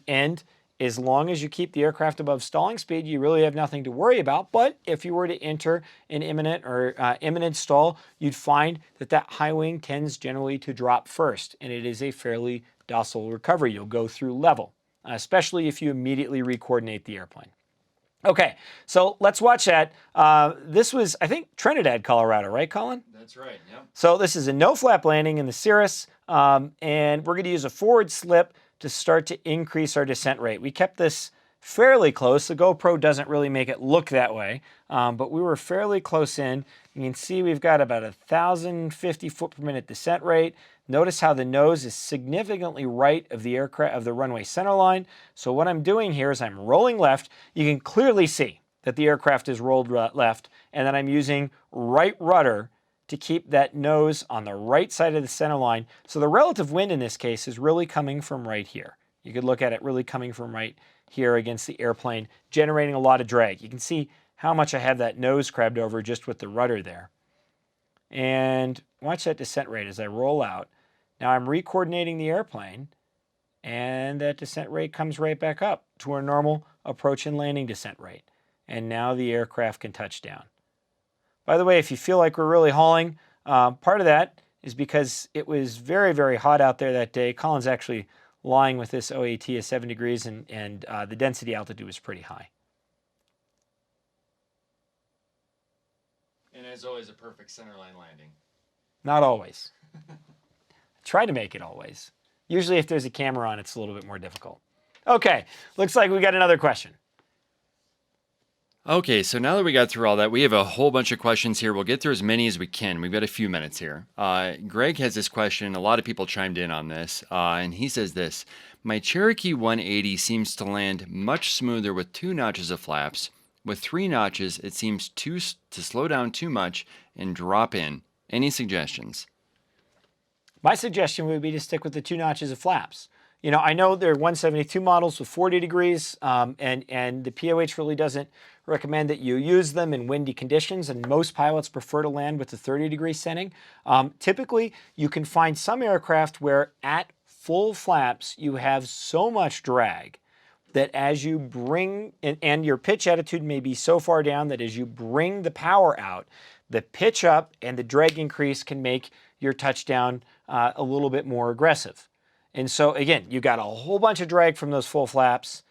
And as long as you keep the aircraft above stalling speed, you really have nothing to worry about. But if you were to enter an imminent stall, you'd find that that high wing tends generally to drop first, and it is a fairly docile recovery. You'll go through level, especially if you immediately re-coordinate the airplane. Okay, so let's watch that. This was, I think, Trinidad, Colorado, right, Colin? That's right, yeah. So this is a no-flap landing in the Cirrus, and we're going to use a forward slip to start to increase our descent rate. We kept this fairly close. The GoPro doesn't really make it look that way, but we were fairly close in. You can see we've got about 1,050 foot per minute descent rate. Notice how the nose is significantly right of the aircraft, of the runway center line. So what I'm doing here is I'm rolling left. You can clearly see that the aircraft is rolled left, and then I'm using right rudder to keep that nose on the right side of the center line. So the relative wind in this case is really coming from right here. You could look at it really coming from right here against the airplane, generating a lot of drag. You can see how much I have that nose crabbed over just with the rudder there. And watch that descent rate as I roll out. Now I'm re-coordinating the airplane, and that descent rate comes right back up to our normal approach and landing descent rate. And now the aircraft can touch down. By the way, if you feel like we're really hauling, part of that is because it was very, very hot out there that day. Colin's actually lying with this OAT at 7 degrees, and the density altitude was pretty high. And as always, a perfect centerline landing. Not always. Try to make it always. Usually if there's a camera on, it's a little bit more difficult. Okay, looks like we got another question. Okay, so now that we got through all that, we have a whole bunch of questions here. We'll get through as many as we can. We've got a few minutes here. Greg has this question. A lot of people chimed in on this, and he says this. My Cherokee 180 seems to land much smoother with 2 notches of flaps. With 3 notches, it seems to slow down too much and drop in. Any suggestions? My suggestion would be to stick with the 2 notches of flaps. You know, I know there are 172 models with 40 degrees, and the POH really doesn't recommend that you use them in windy conditions, and most pilots prefer to land with the 30-degree setting. Typically, you can find some aircraft where at full flaps, you have so much drag that as you bring, and your pitch attitude may be so far down that as you bring the power out, the pitch up and the drag increase can make your touchdown a little bit more aggressive. And so again, you got a whole bunch of drag from those full flaps.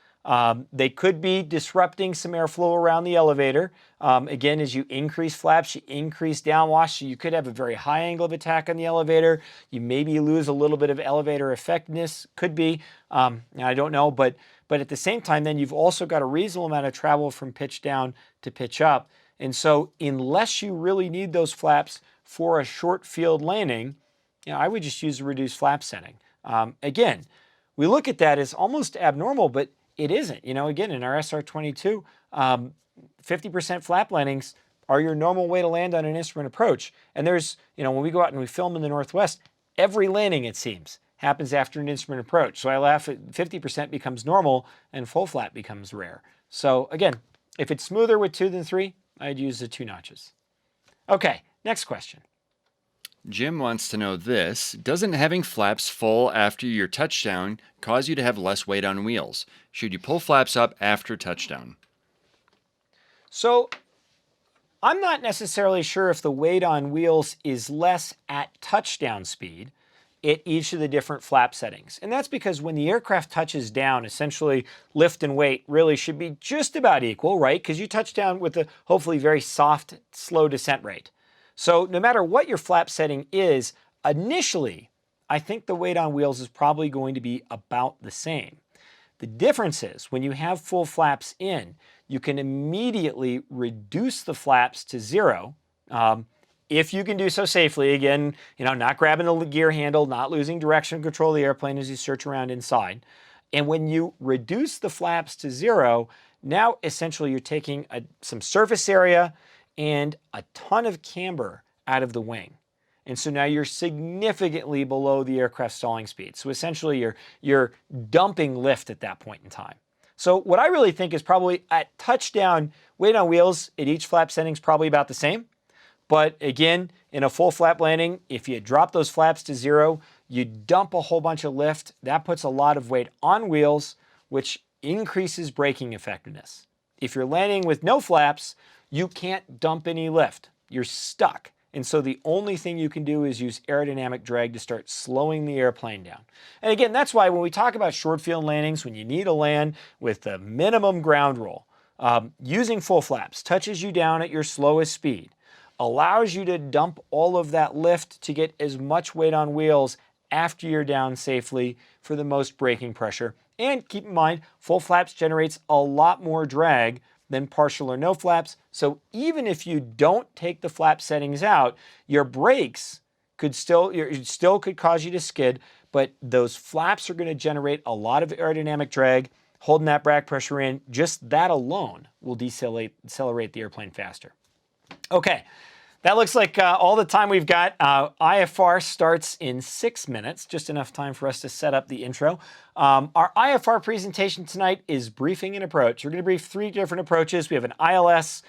They could be disrupting some airflow around the elevator. Again, as you increase flaps, you increase downwash, so you could have a very high angle of attack on the elevator. You maybe lose a little bit of elevator effectiveness, could be. I don't know, but at the same time, then you've also got a reasonable amount of travel from pitch down to pitch up. And so unless you really need those flaps for a short field landing, I would just use a reduced flap setting. Again, we look at that as almost abnormal, but it isn't. Again, in our SR-22, 50% flap landings are your normal way to land on an instrument approach. And there's, when we go out and we film in the Northwest, every landing, it seems, happens after an instrument approach. So I laugh at 50% becomes normal and full flap becomes rare. So again, if it's smoother with 2 than 3, I'd use the 2 notches. Okay, next question. Jim wants to know this. Doesn't having flaps full after your touchdown cause you to have less weight on wheels? Should you pull flaps up after touchdown? So I'm not necessarily sure if the weight on wheels is less at touchdown speed at each of the different flap settings. And that's because when the aircraft touches down, essentially lift and weight really should be just about equal, right? Because you touch down with a hopefully very soft, slow descent rate. So no matter what your flap setting is, initially, I think the weight on wheels is probably going to be about the same. The difference is when you have full flaps in, you can immediately reduce the flaps to 0. If you can do so safely, again, not grabbing the gear handle, not losing direction control of the airplane as you search around inside. And when you reduce the flaps to 0, now essentially you're taking some surface area and a ton of camber out of the wing. And so now you're significantly below the aircraft stalling speed. So essentially you're dumping lift at that point in time. So what I really think is probably at touchdown, weight on wheels at each flap setting is probably about the same. But again, in a full flap landing, if you drop those flaps to 0, you dump a whole bunch of lift. That puts a lot of weight on wheels, which increases braking effectiveness. If you're landing with no flaps, you can't dump any lift. You're stuck. And so the only thing you can do is use aerodynamic drag to start slowing the airplane down. And again, that's why when we talk about short field landings, when you need to land with the minimum ground roll, using full flaps touches you down at your slowest speed, allows you to dump all of that lift to get as much weight on wheels after you're down safely for the most braking pressure. And keep in mind, full flaps generates a lot more drag than partial or no flaps. So even if you don't take the flap settings out, your brakes could still could cause you to skid, but those flaps are going to generate a lot of aerodynamic drag, holding that back pressure in. Just that alone will decelerate the airplane faster. Okay, that looks like all the time we've got. IFR starts in 6 minutes, just enough time for us to set up the intro. Our IFR presentation tonight is briefing and approach. We're going to brief 3 different approaches. We have an ILS,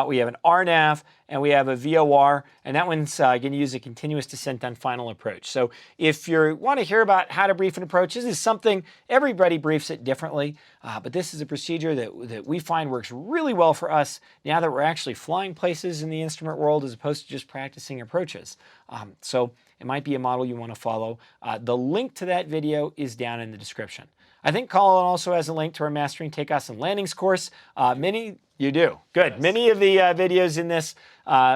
we have an RNAV, and we have a VOR, and that one's going to use a continuous descent on final approach. So if you want to hear about how to brief an approach, this is something, everybody briefs it differently, but this is a procedure that we find works really well for us now that we're actually flying places in the instrument world as opposed to just practicing approaches. So it might be a model you want to follow. The link to that video is down in the description. I think Colin also has a link to our Mastering Takeoffs and Landings course. Many You do. Good. Yes. Many of the videos in this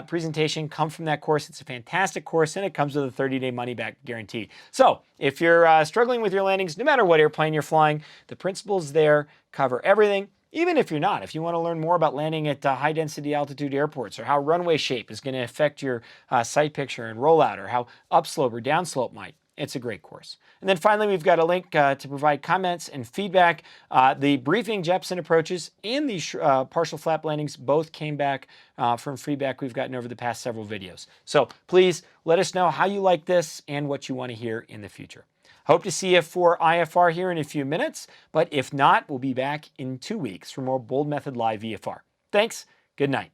presentation come from that course. It's a fantastic course, and it comes with a 30-day money-back guarantee. So if you're struggling with your landings, no matter what airplane you're flying, the principles there cover everything. Even if you're not, if you want to learn more about landing at high-density altitude airports, or how runway shape is going to affect your sight picture and rollout, or how upslope or downslope might, it's a great course. And then finally, we've got a link to provide comments and feedback. The briefing Jeppesen approaches and the partial flap landings both came back from feedback we've gotten over the past several videos. So please let us know how you like this and what you want to hear in the future. Hope to see you for IFR here in a few minutes, but if not, we'll be back in 2 weeks for more Boldmethod Live VFR. Thanks, good night.